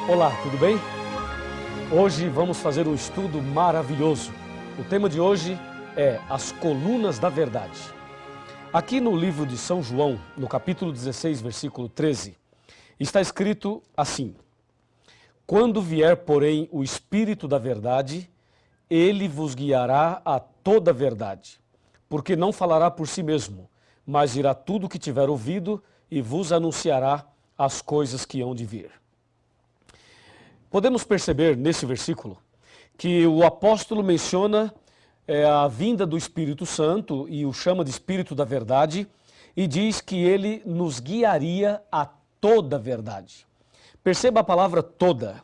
Olá, tudo bem? Hoje vamos fazer um estudo maravilhoso. O tema de hoje é as colunas da verdade. Aqui no livro de São João, no capítulo 16, versículo 13, está escrito assim: Quando vier, porém, o Espírito da verdade, ele vos guiará a toda a verdade, porque não falará por si mesmo, mas dirá tudo o que tiver ouvido e vos anunciará as coisas que hão de vir. Podemos perceber nesse versículo que o apóstolo menciona a vinda do Espírito Santo e o chama de Espírito da Verdade e diz que ele nos guiaria a toda a verdade. Perceba a palavra toda.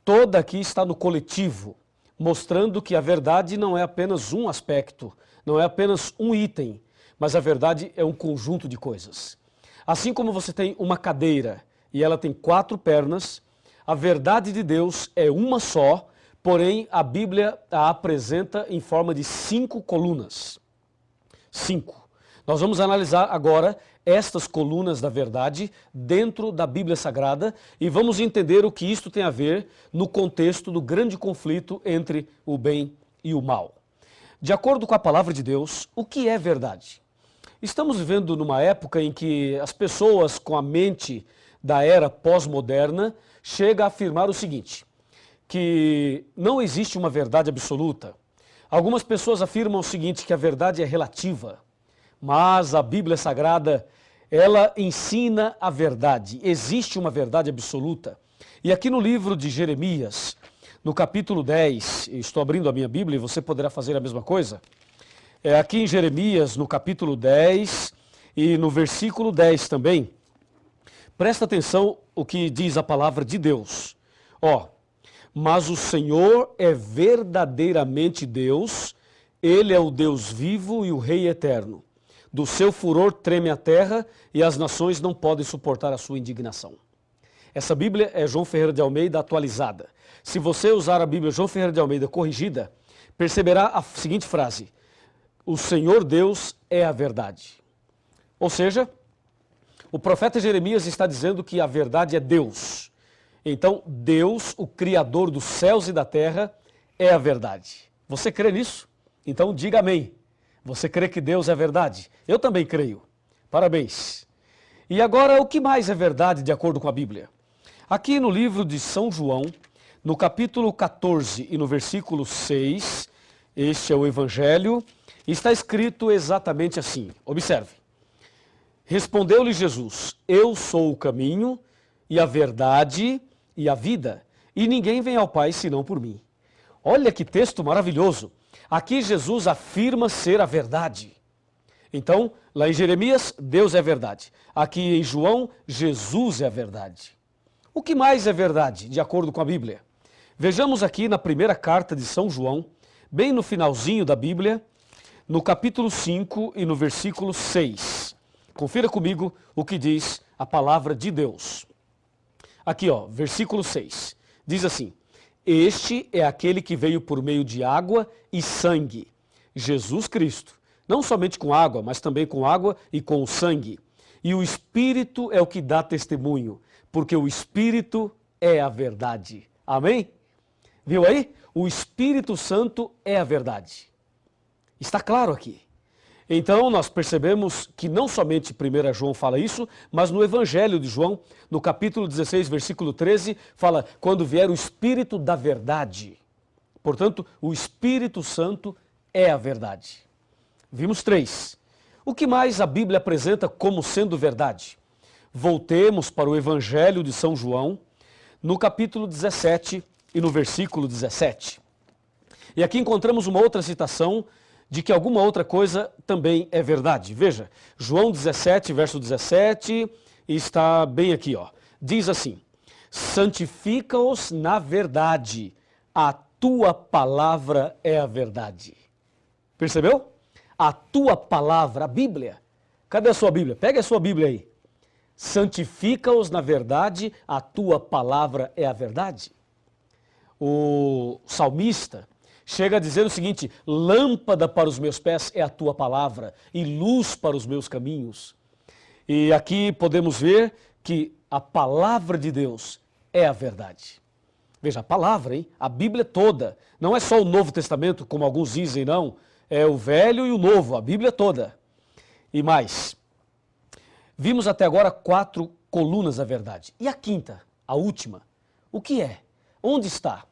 Toda aqui está no coletivo, mostrando que a verdade não é apenas um aspecto, não é apenas um item, mas a verdade é um conjunto de coisas. Assim como você tem uma cadeira e ela tem 4 pernas, a verdade de Deus é uma só, porém a Bíblia a apresenta em forma de 5 colunas. 5. Nós vamos analisar agora estas colunas da verdade dentro da Bíblia Sagrada e vamos entender o que isto tem a ver no contexto do grande conflito entre o bem e o mal. De acordo com a palavra de Deus, o que é verdade? Estamos vivendo numa época em que as pessoas com a mente da era pós-moderna chega a afirmar o seguinte, que não existe uma verdade absoluta. Algumas pessoas afirmam o seguinte, que a verdade é relativa, mas a Bíblia Sagrada, ela ensina a verdade. Existe uma verdade absoluta. E aqui no livro de Jeremias, no capítulo 10, estou abrindo a minha Bíblia e você poderá fazer a mesma coisa. Aqui em Jeremias, no capítulo 10 e no versículo 10 também, presta atenção o que diz a palavra de Deus. Mas o Senhor é verdadeiramente Deus, Ele é o Deus vivo e o Rei eterno. Do seu furor treme a terra e as nações não podem suportar a sua indignação. Essa Bíblia é João Ferreira de Almeida atualizada. Se você usar a Bíblia João Ferreira de Almeida corrigida, perceberá a seguinte frase: o Senhor Deus é a verdade. Ou seja, o profeta Jeremias está dizendo que a verdade é Deus. Então, Deus, o Criador dos céus e da terra, é a verdade. Você crê nisso? Então, diga amém. Você crê que Deus é a verdade? Eu também creio. Parabéns. E agora, o que mais é verdade de acordo com a Bíblia? Aqui no livro de São João, no capítulo 14 e no versículo 6, este é o Evangelho, está escrito exatamente assim. Observe. Respondeu-lhe Jesus, eu sou o caminho e a verdade e a vida, e ninguém vem ao Pai senão por mim. Olha que texto maravilhoso. Aqui Jesus afirma ser a verdade. Então, lá em Jeremias, Deus é a verdade. Aqui em João, Jesus é a verdade. O que mais é verdade, de acordo com a Bíblia? Vejamos aqui na primeira carta de São João, bem no finalzinho da Bíblia, no capítulo 5 e no versículo 6. Confira comigo o que diz a palavra de Deus. Aqui, versículo 6. Diz assim: Este é aquele que veio por meio de água e sangue, Jesus Cristo. Não somente com água, mas também com água e com o sangue. E o Espírito é o que dá testemunho, porque o Espírito é a verdade. Amém? Viu aí? O Espírito Santo é a verdade. Está claro aqui. Então, nós percebemos que não somente 1 João fala isso, mas no Evangelho de João, no capítulo 16, versículo 13, fala, quando vier o Espírito da verdade. Portanto, o Espírito Santo é a verdade. Vimos 3. O que mais a Bíblia apresenta como sendo verdade? Voltemos para o Evangelho de São João, no capítulo 17 e no versículo 17. E aqui encontramos uma outra citação de que alguma outra coisa também é verdade. Veja, João 17, verso 17, está bem aqui, Diz assim, santifica-os na verdade, a tua palavra é a verdade. Percebeu? A tua palavra, a Bíblia. Cadê a sua Bíblia? Pega a sua Bíblia aí. Santifica-os na verdade, a tua palavra é a verdade. O salmista chega a dizer o seguinte, lâmpada para os meus pés é a tua palavra e luz para os meus caminhos. E aqui podemos ver que a palavra de Deus é a verdade. Veja, a palavra, hein? A Bíblia toda. Não é só o Novo Testamento, como alguns dizem, não. É o Velho e o Novo, a Bíblia toda. E mais, vimos até agora 4 colunas da verdade. E a quinta, a última, o que é? Onde está?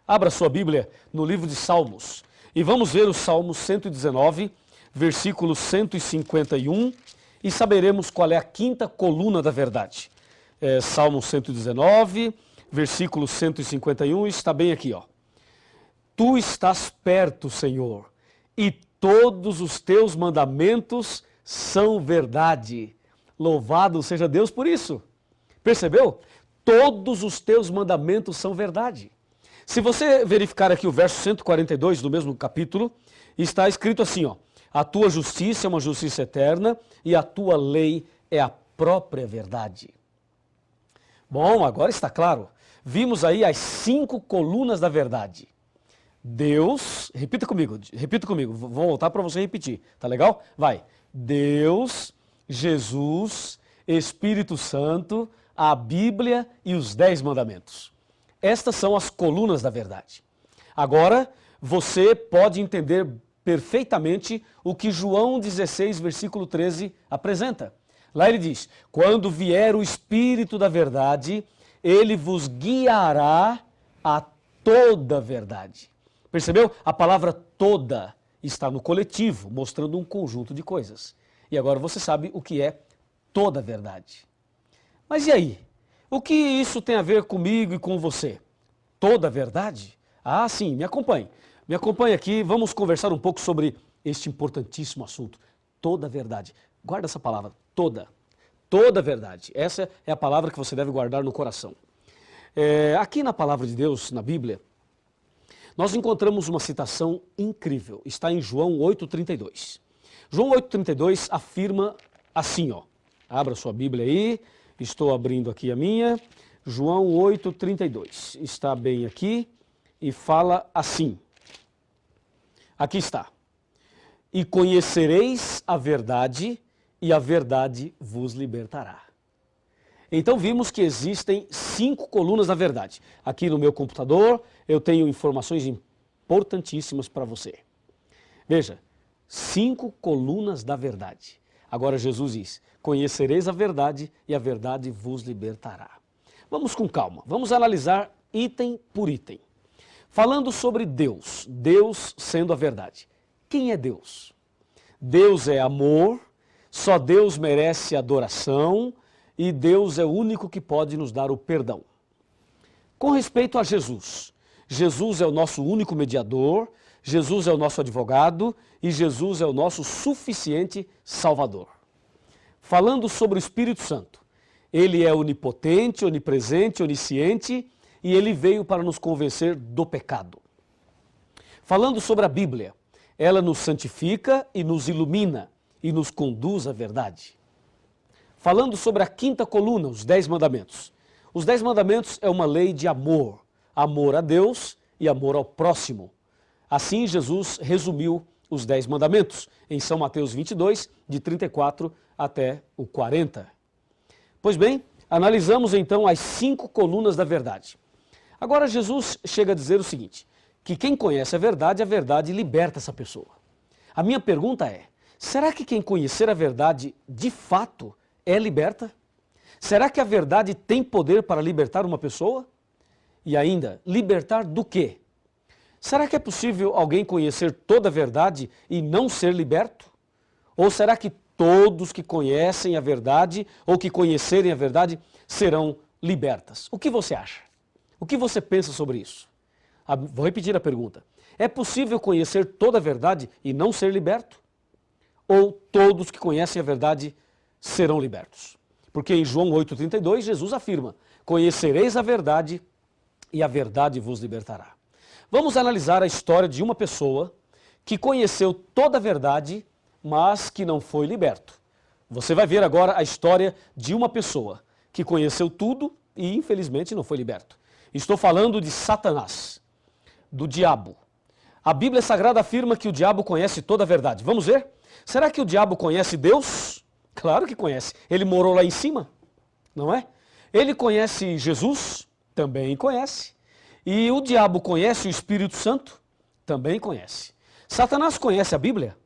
Abra sua Bíblia no livro de Salmos e vamos ver o Salmo 119, versículo 151 e saberemos qual é a quinta coluna da verdade. Salmo 119, versículo 151, está bem aqui, ó. Tu estás perto, Senhor, e todos os teus mandamentos são verdade. Louvado seja Deus por isso. Percebeu? Todos os teus mandamentos são verdade. Se você verificar aqui o verso 142 do mesmo capítulo, está escrito assim, ó: a tua justiça é uma justiça eterna e a tua lei é a própria verdade. Bom, agora está claro. Vimos aí as 5 colunas da verdade. Deus, repita comigo, vou voltar para você repetir, tá legal? Vai. Deus, Jesus, Espírito Santo, a Bíblia e os 10 mandamentos. Estas são as colunas da verdade. Agora, você pode entender perfeitamente o que João 16, versículo 13 apresenta. Lá ele diz: quando vier o Espírito da verdade, ele vos guiará a toda a verdade. Percebeu? A palavra toda está no coletivo, mostrando um conjunto de coisas. E agora você sabe o que é toda a verdade. Mas e aí? O que isso tem a ver comigo e com você? Toda a verdade? Ah, sim, me acompanhe. Me acompanhe aqui, vamos conversar um pouco sobre este importantíssimo assunto. Toda a verdade. Guarda essa palavra, toda. Toda a verdade. Essa é a palavra que você deve guardar no coração. Aqui na palavra de Deus, na Bíblia, nós encontramos uma citação incrível. Está em João 8,32. João 8,32 afirma assim, ó. Abra sua Bíblia aí. Estou abrindo aqui a minha. João 8,32. Está bem aqui e fala assim. Aqui está. E conhecereis a verdade, e a verdade vos libertará. Então vimos que existem 5 colunas da verdade. Aqui no meu computador eu tenho informações importantíssimas para você. Veja, 5 colunas da verdade. Agora Jesus diz: conhecereis a verdade e a verdade vos libertará. Vamos com calma, vamos analisar item por item. Falando sobre Deus, Deus sendo a verdade. Quem é Deus? Deus é amor, só Deus merece adoração e Deus é o único que pode nos dar o perdão. Com respeito a Jesus, Jesus é o nosso único mediador, Jesus é o nosso advogado e Jesus é o nosso suficiente Salvador. Falando sobre o Espírito Santo, ele é onipotente, onipresente, onisciente e ele veio para nos convencer do pecado. Falando sobre a Bíblia, ela nos santifica e nos ilumina e nos conduz à verdade. Falando sobre a quinta coluna, os 10 mandamentos. Os 10 mandamentos é uma lei de amor. Amor a Deus e amor ao próximo. Assim Jesus resumiu os 10 mandamentos em São Mateus 22, de 34 até o 40. Pois bem, analisamos então as 5 colunas da verdade. Agora Jesus chega a dizer o seguinte, que quem conhece a verdade liberta essa pessoa. A minha pergunta é, será que quem conhecer a verdade de fato é liberta? Será que a verdade tem poder para libertar uma pessoa? E ainda, libertar do quê? Será que é possível alguém conhecer toda a verdade e não ser liberto? Ou será que todos que conhecem a verdade ou que conhecerem a verdade serão libertas? O que você acha? O que você pensa sobre isso? Vou repetir a pergunta. É possível conhecer toda a verdade e não ser liberto? Ou todos que conhecem a verdade serão libertos? Porque em João 8,32 Jesus afirma, conhecereis a verdade e a verdade vos libertará. Vamos analisar a história de uma pessoa que conheceu toda a verdade, mas que não foi liberto. Você vai ver agora a história de uma pessoa que conheceu tudo e infelizmente não foi liberto. Estou falando de Satanás, do diabo. A Bíblia Sagrada afirma que o diabo conhece toda a verdade. Vamos ver? Será que o diabo conhece Deus? Claro que conhece. Ele morou lá em cima, não é? Ele conhece Jesus? Também conhece. E o diabo conhece o Espírito Santo? Também conhece. Satanás conhece a Bíblia?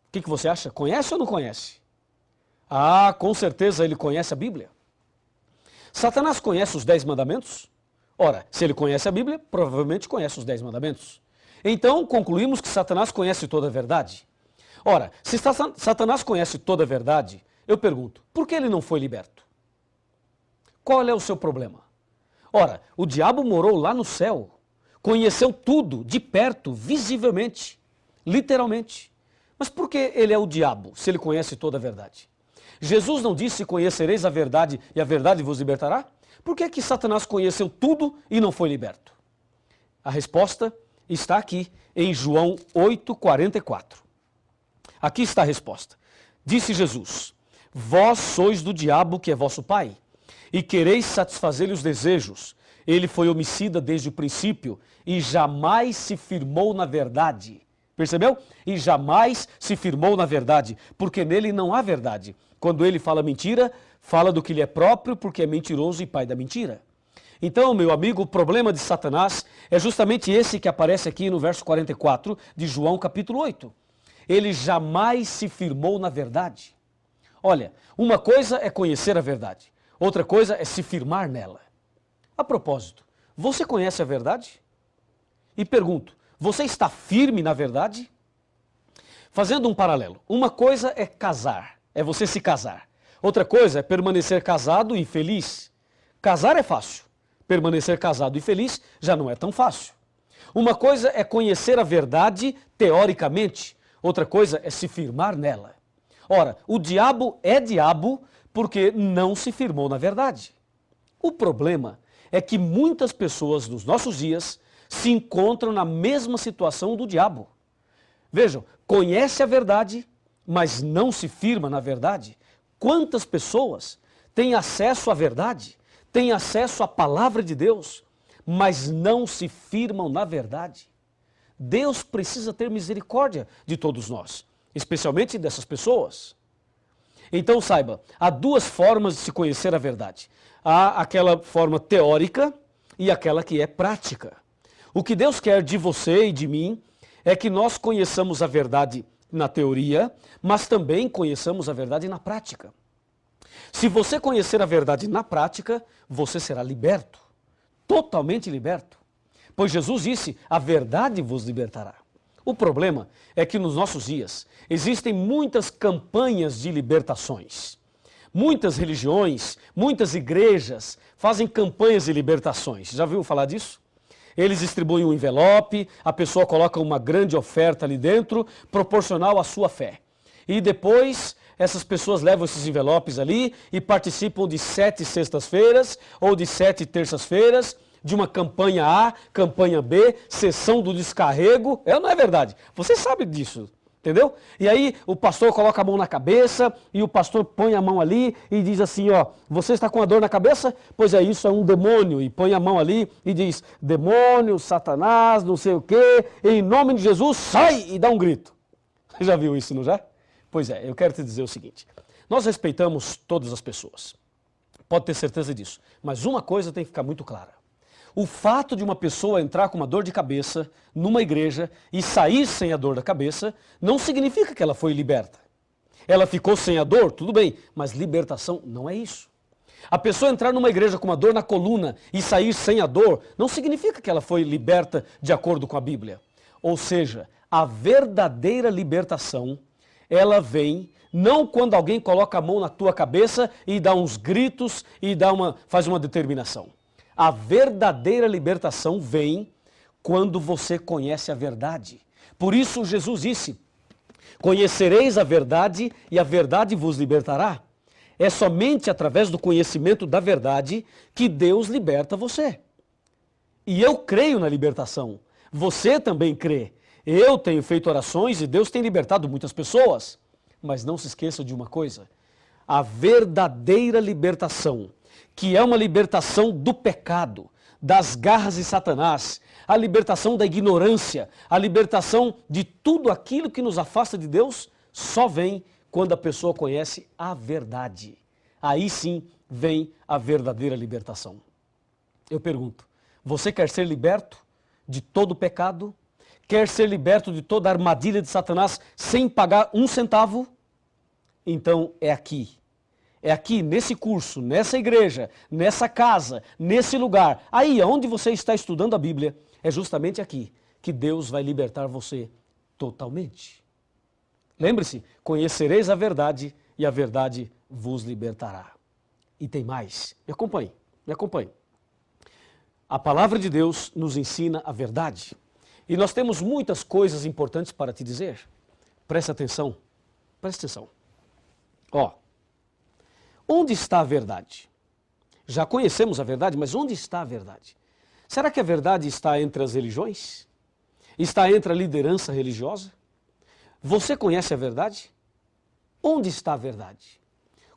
O que você acha? Conhece ou não conhece? Ah, com certeza ele conhece a Bíblia. Satanás conhece os 10 mandamentos? Ora, se ele conhece a Bíblia, provavelmente conhece os 10 mandamentos. Então, concluímos que Satanás conhece toda a verdade. Ora, se Satanás conhece toda a verdade, eu pergunto, por que ele não foi liberto? Qual é o seu problema? Ora, o diabo morou lá no céu, conheceu tudo de perto, visivelmente, literalmente. Mas por que ele é o diabo, se ele conhece toda a verdade? Jesus não disse, conhecereis a verdade e a verdade vos libertará? Por que que Satanás conheceu tudo e não foi liberto? A resposta está aqui em João 8,44. Aqui está a resposta. Disse Jesus, vós sois do diabo que é vosso pai, e quereis satisfazer-lhe os desejos. Ele foi homicida desde o princípio e jamais se firmou na verdade. Percebeu? E jamais se firmou na verdade, porque nele não há verdade. Quando ele fala mentira, fala do que lhe é próprio, porque é mentiroso e pai da mentira. Então, meu amigo, o problema de Satanás é justamente esse que aparece aqui no verso 44 de João capítulo 8. Ele jamais se firmou na verdade. Olha, uma coisa é conhecer a verdade, outra coisa é se firmar nela. A propósito, você conhece a verdade? E pergunto, você está firme na verdade? Fazendo um paralelo, uma coisa é casar, é você se casar. Outra coisa é permanecer casado e feliz. Casar é fácil, permanecer casado e feliz já não é tão fácil. Uma coisa é conhecer a verdade teoricamente, outra coisa é se firmar nela. Ora, o diabo é diabo porque não se firmou na verdade. O problema é que muitas pessoas nos nossos dias se encontram na mesma situação do diabo. Vejam, conhece a verdade, mas não se firma na verdade. Quantas pessoas têm acesso à verdade, têm acesso à palavra de Deus, mas não se firmam na verdade? Deus precisa ter misericórdia de todos nós, especialmente dessas pessoas. Então saiba, há duas formas de se conhecer a verdade. Há aquela forma teórica e aquela que é prática. O que Deus quer de você e de mim é que nós conheçamos a verdade na teoria, mas também conheçamos a verdade na prática. Se você conhecer a verdade na prática, você será liberto, totalmente liberto. Pois Jesus disse, a verdade vos libertará. O problema é que nos nossos dias existem muitas campanhas de libertações. Muitas religiões, muitas igrejas fazem campanhas de libertações. Já ouviu falar disso? Eles distribuem um envelope, a pessoa coloca uma grande oferta ali dentro, proporcional à sua fé. E depois essas pessoas levam esses envelopes ali e participam de 7 sextas-feiras ou de 7 terças-feiras, de uma campanha A, campanha B, sessão do descarrego. É ou não é verdade? Você sabe disso, entendeu? E aí o pastor coloca a mão na cabeça e o pastor põe a mão ali e diz assim, ó, você está com a dor na cabeça? Pois é, isso é um demônio. E põe a mão ali e diz, demônio, Satanás, não sei o quê, em nome de Jesus, sai! E dá um grito. Você já viu isso, não já? Pois é, eu quero te dizer o seguinte, nós respeitamos todas as pessoas, pode ter certeza disso, mas uma coisa tem que ficar muito clara. O fato de uma pessoa entrar com uma dor de cabeça numa igreja e sair sem a dor da cabeça não significa que ela foi liberta. Ela ficou sem a dor, tudo bem, mas libertação não é isso. A pessoa entrar numa igreja com uma dor na coluna e sair sem a dor não significa que ela foi liberta de acordo com a Bíblia. Ou seja, a verdadeira libertação, ela vem não quando alguém coloca a mão na tua cabeça e dá uns gritos e faz uma determinação. A verdadeira libertação vem quando você conhece a verdade. Por isso Jesus disse, conhecereis a verdade e a verdade vos libertará. É somente através do conhecimento da verdade que Deus liberta você. E eu creio na libertação. Você também crê. Eu tenho feito orações e Deus tem libertado muitas pessoas. Mas não se esqueça de uma coisa. A verdadeira libertação, que é uma libertação do pecado, das garras de Satanás, a libertação da ignorância, a libertação de tudo aquilo que nos afasta de Deus, só vem quando a pessoa conhece a verdade. Aí sim vem a verdadeira libertação. Eu pergunto, você quer ser liberto de todo pecado? Quer ser liberto de toda armadilha de Satanás sem pagar um centavo? Então é aqui, nesse curso, nessa igreja, nessa casa, nesse lugar, aí onde você está estudando a Bíblia, é justamente aqui que Deus vai libertar você totalmente. Lembre-se, conhecereis a verdade e a verdade vos libertará. E tem mais, me acompanhe. A palavra de Deus nos ensina a verdade. E nós temos muitas coisas importantes para te dizer. Presta atenção. Ó, onde está a verdade? Já conhecemos a verdade, mas onde está a verdade? Será que a verdade está entre as religiões? Está entre a liderança religiosa? Você conhece a verdade? Onde está a verdade?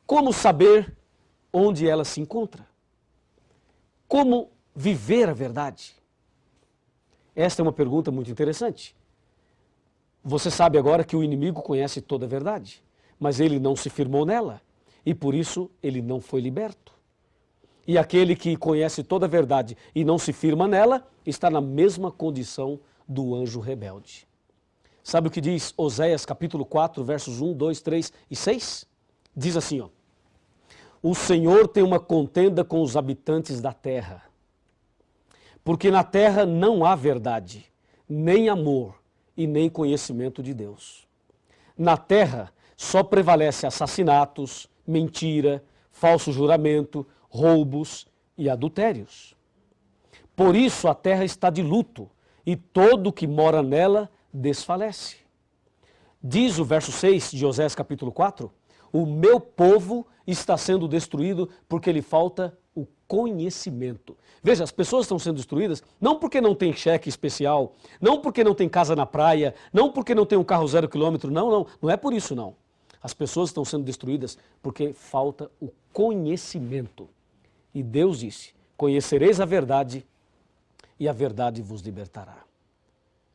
Como saber onde ela se encontra? Como viver a verdade? Esta é uma pergunta muito interessante. Você sabe agora que o inimigo conhece toda a verdade, mas ele não se firmou nela e por isso ele não foi liberto. E aquele que conhece toda a verdade e não se firma nela está na mesma condição do anjo rebelde. Sabe o que diz Oséias capítulo 4, versos 1, 2, 3 e 6? Diz assim, ó: o Senhor tem uma contenda com os habitantes da terra, porque na terra não há verdade, nem amor e nem conhecimento de Deus. Na terra só prevalece assassinatos, mentira, falso juramento, roubos e adultérios. Por isso a terra está de luto e todo o que mora nela desfalece. Diz o verso 6 de Oséias capítulo 4, o meu povo está sendo destruído porque lhe falta o conhecimento. Veja, as pessoas estão sendo destruídas não porque não tem cheque especial, não porque não tem casa na praia, não porque não tem um carro 0 km, não é por isso não. As pessoas estão sendo destruídas porque falta o conhecimento. E Deus disse, conhecereis a verdade e a verdade vos libertará.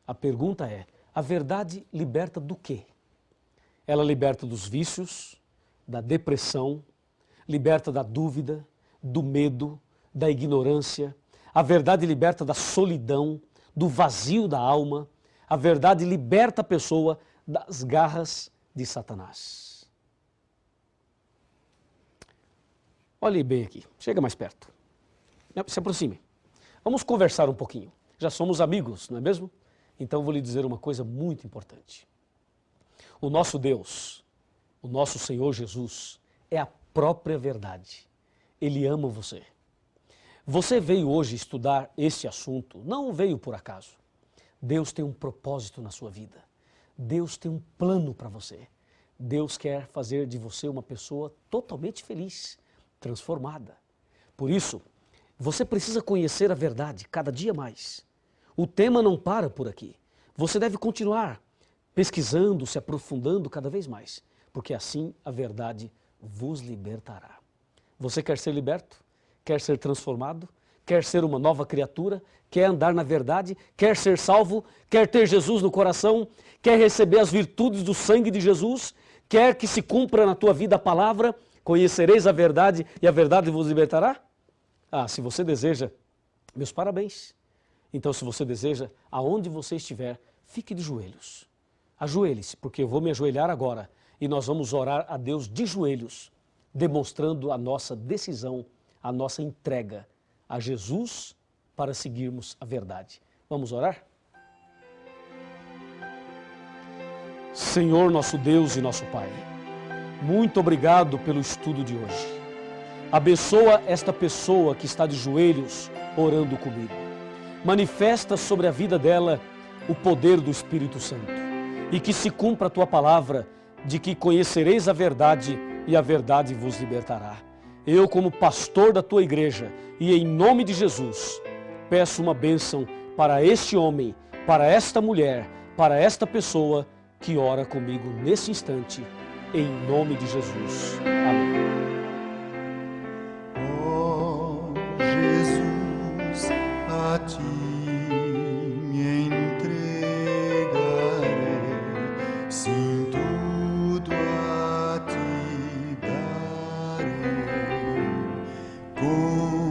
A pergunta é, a verdade liberta do quê? Ela liberta dos vícios, da depressão, liberta da dúvida, do medo, da ignorância. A verdade liberta da solidão, do vazio da alma. A verdade liberta a pessoa das garras de Satanás. Olhe bem aqui, chega mais perto. Se aproxime. Vamos conversar um pouquinho. Já somos amigos, não é mesmo? Então vou lhe dizer uma coisa muito importante. O nosso Deus, o nosso Senhor Jesus, é a própria verdade. Ele ama você. Você veio hoje estudar este assunto, não veio por acaso. Deus tem um propósito na sua vida. Deus tem um plano para você. Deus quer fazer de você uma pessoa totalmente feliz, transformada. Por isso, você precisa conhecer a verdade cada dia mais. O tema não para por aqui. Você deve continuar pesquisando, se aprofundando cada vez mais, porque assim a verdade vos libertará. Você quer ser liberto? Quer ser transformado? Quer ser uma nova criatura? Quer andar na verdade? Quer ser salvo? Quer ter Jesus no coração? Quer receber as virtudes do sangue de Jesus? Quer que se cumpra na tua vida a palavra? Conhecereis a verdade e a verdade vos libertará? Se você deseja, meus parabéns. Então, se você deseja, aonde você estiver, fique de joelhos. Ajoelhe-se, porque eu vou me ajoelhar agora e nós vamos orar a Deus de joelhos, demonstrando a nossa decisão, a nossa entrega a Jesus para seguirmos a verdade. Vamos orar? Senhor, nosso Deus e nosso Pai, muito obrigado pelo estudo de hoje. Abençoa esta pessoa que está de joelhos orando comigo. Manifesta sobre a vida dela o poder do Espírito Santo e que se cumpra a tua palavra de que conhecereis a verdade e a verdade vos libertará. Eu, como pastor da tua igreja e em nome de Jesus, peço uma bênção para este homem, para esta mulher, para esta pessoa que ora comigo nesse instante, em nome de Jesus. Amém. Oh, Jesus, a ti me entregarei, sim, tudo a ti darei. com